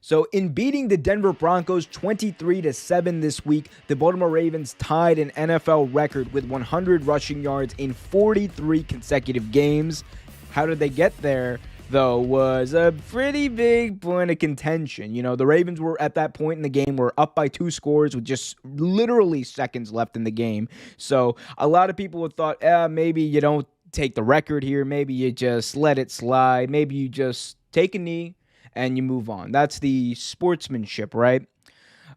So in beating the Denver Broncos 23-7 this week, the Baltimore Ravens tied an NFL record with 100 rushing yards in 43 consecutive games. How did they get there, though, was a pretty big point of contention. You know, the Ravens were at that point in the game were up by 2 scores with just literally seconds left in the game. So a lot of people have thought, maybe you don't take the record here. Maybe you just let it slide. Maybe you just take a knee and you move on. That's the sportsmanship, right?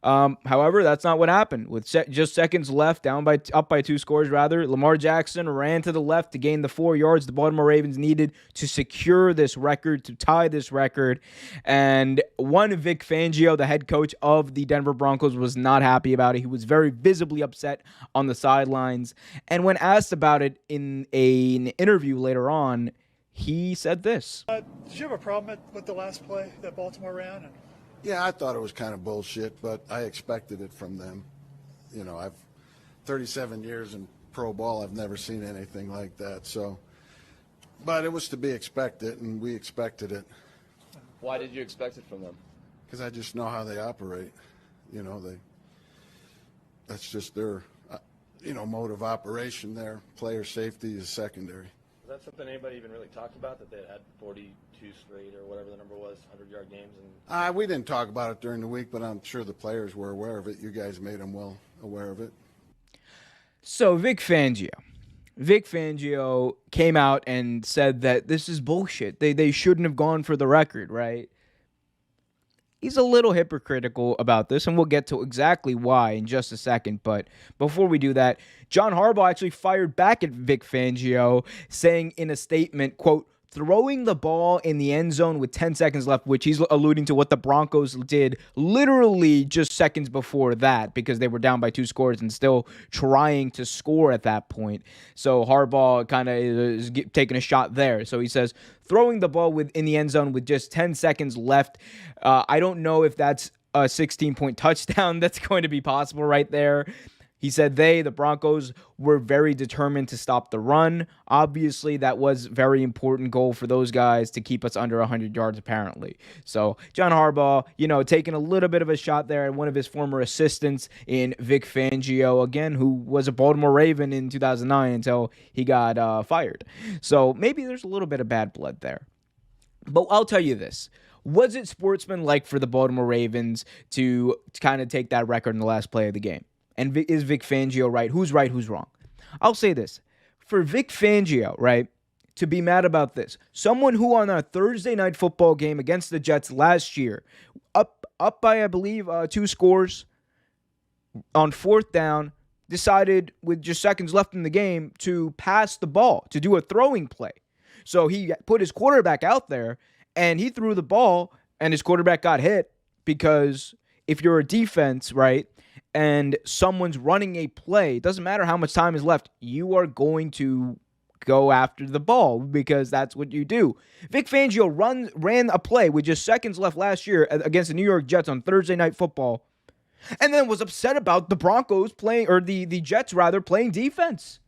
However, that's not what happened. With just seconds left, up by 2 scores rather, Lamar Jackson ran to the left to gain the 4 yards the Baltimore Ravens needed to secure this record, to tie this record. And one Vic Fangio, the head coach of the Denver Broncos, was not happy about it. He was very visibly upset on the sidelines. And when asked about it in an interview later on, he said this. Did you have a problem with the last play that Baltimore ran? Yeah, I thought it was kind of bullshit, but I expected it from them. You know, I've 37 years in pro ball. I've never seen anything like that. So, but it was to be expected, and we expected it. Why did you expect it from them? Because I just know how they operate. You know, that's just their, mode of operation there. Player safety is secondary. Is that something anybody even really talked about, that they had 42 straight or whatever the number was, 100-yard games? And we didn't talk about it during the week, but I'm sure the players were aware of it. You guys made them well aware of it. So Vic Fangio came out and said that this is bullshit. They shouldn't have gone for the record, right? He's a little hypocritical about this, and we'll get to exactly why in just a second. But before we do that, John Harbaugh actually fired back at Vic Fangio, saying in a statement, quote, throwing the ball in the end zone with 10 seconds left, which he's alluding to what the Broncos did literally just seconds before that, because they were down by 2 scores and still trying to score at that point. So Harbaugh kind of is taking a shot there. So he says, throwing the ball in the end zone with just 10 seconds left. I don't know if that's a 16-point touchdown that's going to be possible right there. He said the Broncos, were very determined to stop the run. Obviously, that was a very important goal for those guys to keep us under 100 yards, apparently. So, John Harbaugh, taking a little bit of a shot there at one of his former assistants in Vic Fangio, again, who was a Baltimore Raven in 2009 until he got fired. So, maybe there's a little bit of bad blood there. But I'll tell you this. Was it sportsmanlike for the Baltimore Ravens to kind of take that record in the last play of the game? And is Vic Fangio right? Who's right? Who's wrong? I'll say this. For Vic Fangio, right, to be mad about this, someone who on a Thursday night football game against the Jets last year, up by, I believe, 2 scores on 4th down, decided with just seconds left in the game to pass the ball, to do a throwing play. So he put his quarterback out there, and he threw the ball, and his quarterback got hit, because if you're a defense, right, and someone's running a play, it doesn't matter how much time is left, you are going to go after the ball, because that's what you do. Vic Fangio ran a play with just seconds left last year against the New York Jets on Thursday Night Football, and then was upset about the Broncos playing, or the Jets rather, playing defense.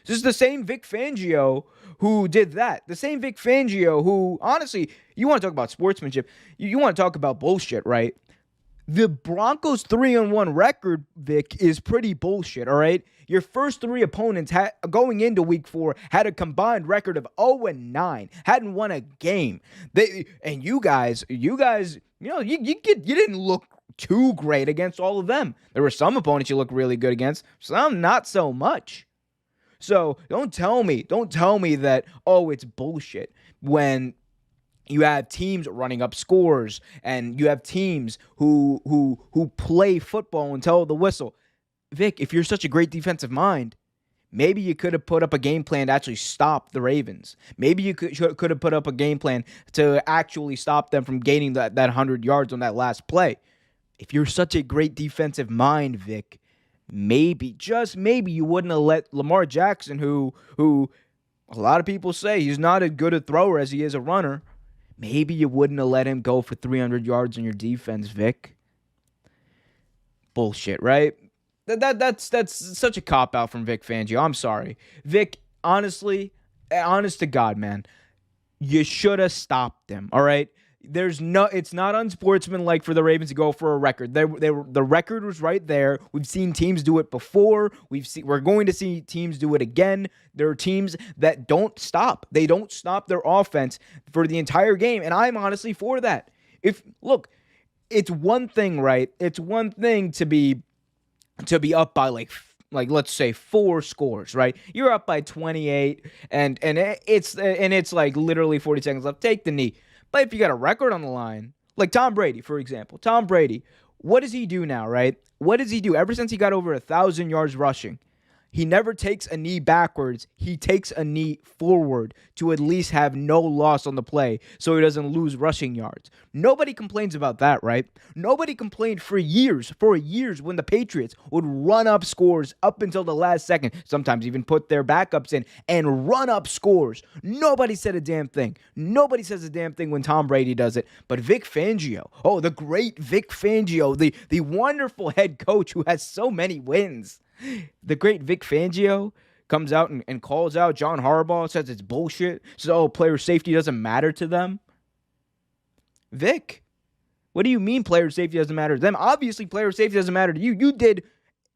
This is the same Vic Fangio who did that. The same Vic Fangio who, honestly, you want to talk about sportsmanship, you want to talk about bullshit, right? The Broncos' 3-1 record, Vic, is pretty bullshit, all right? Your first 3 opponents going into week 4 had a combined record of 0-9, hadn't won a game. You guys, you didn't look too great against all of them. There were some opponents you looked really good against, some not so much. So don't tell me that, it's bullshit, when you have teams running up scores, and you have teams who play football until the whistle. Vic, if you're such a great defensive mind, maybe you could have put up a game plan to actually stop the Ravens. Maybe you could have put up a game plan to actually stop them from gaining that 100 yards on that last play. If you're such a great defensive mind, Vic, maybe, just maybe, you wouldn't have let Lamar Jackson, who a lot of people say he's not as good a thrower as he is a runner, maybe you wouldn't have let him go for 300 yards on your defense, Vic. Bullshit, right? That's such a cop-out from Vic Fangio. I'm sorry. Vic, honestly, honest to God, man, you should have stopped them, all right? It's not unsportsmanlike for the Ravens to go for a record. The record was right there. We've seen teams do it before. We're going to see teams do it again. There are teams that don't stop. They don't stop their offense for the entire game, and I'm honestly for that. It's one thing, right? It's one thing to be up by like let's say 4 scores, right? You're up by 28 and it's like literally 40 seconds left. Take the knee. But if you got a record on the line, like Tom Brady, for example. Tom Brady, what does he do now, right? What does he do? Ever since he got over 1,000 yards rushing, he never takes a knee backwards. He takes a knee forward to at least have no loss on the play so he doesn't lose rushing yards. Nobody complains about that, right? Nobody complained for years when the Patriots would run up scores up until the last second, sometimes even put their backups in and run up scores. Nobody said a damn thing. Nobody says a damn thing when Tom Brady does it. But Vic Fangio, the great Vic Fangio, the wonderful head coach who has so many wins. The great Vic Fangio comes out and calls out John Harbaugh, says it's bullshit, says, player safety doesn't matter to them. Vic, what do you mean player safety doesn't matter to them? Obviously, player safety doesn't matter to you.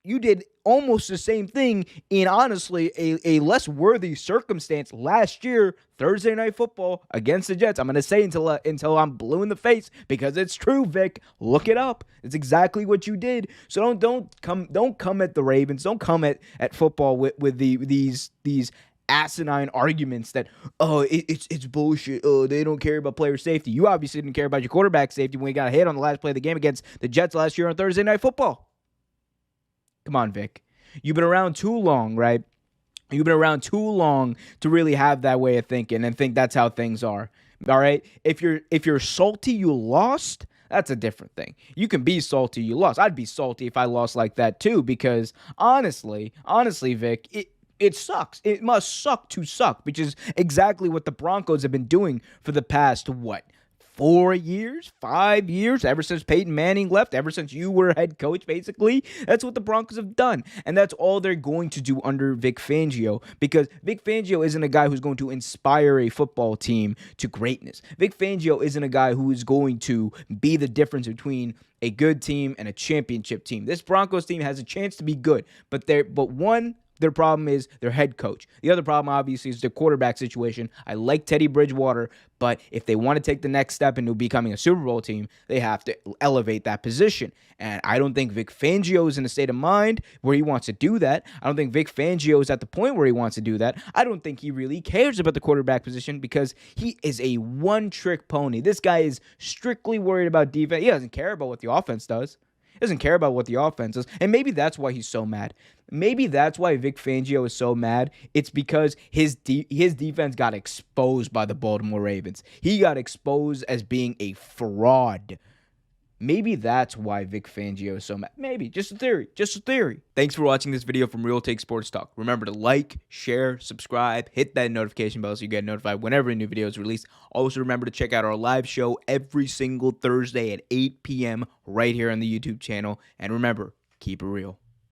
You did almost the same thing in, honestly, a less worthy circumstance last year, Thursday Night Football against the Jets. I'm going to say until I'm blue in the face because it's true, Vic. Look it up. It's exactly what you did. So don't come at the Ravens. Don't come at football with these asinine arguments that it's bullshit. They don't care about player safety. You obviously didn't care about your quarterback safety when he got a hit on the last play of the game against the Jets last year on Thursday Night Football. Come on, Vic. You've been around too long, right? You've been around too long to really have that way of thinking and think that's how things are. All right? If you're salty you lost, that's a different thing. You can be salty you lost. I'd be salty if I lost like that too, because honestly, Vic, it sucks. It must suck to suck, which is exactly what the Broncos have been doing for the past, 4 years, 5 years, ever since Peyton Manning left, ever since you were head coach, basically. That's what the Broncos have done. And that's all they're going to do under Vic Fangio, because Vic Fangio isn't a guy who's going to inspire a football team to greatness. Vic Fangio isn't a guy who is going to be the difference between a good team and a championship team. This Broncos team has a chance to be good, but their problem is their head coach. The other problem, obviously, is their quarterback situation. I like Teddy Bridgewater, but if they want to take the next step into becoming a Super Bowl team, they have to elevate that position. And I don't think Vic Fangio is in a state of mind where he wants to do that. I don't think Vic Fangio is at the point where he wants to do that. I don't think he really cares about the quarterback position because he is a one-trick pony. This guy is strictly worried about defense. He doesn't care about what the offense does. He doesn't care about what the offense is. And maybe that's why he's so mad. Maybe that's why Vic Fangio is so mad. It's because his defense got exposed by the Baltimore Ravens. He got exposed as being a fraud. Maybe that's why Vic Fangio is so mad. Maybe. Just a theory. Thanks for watching this video from Real Take Sports Talk. Remember to like, share, subscribe, hit that notification bell so you get notified whenever a new video is released. Also, remember to check out our live show every single Thursday at 8 p.m. right here on the YouTube channel. And remember, keep it real.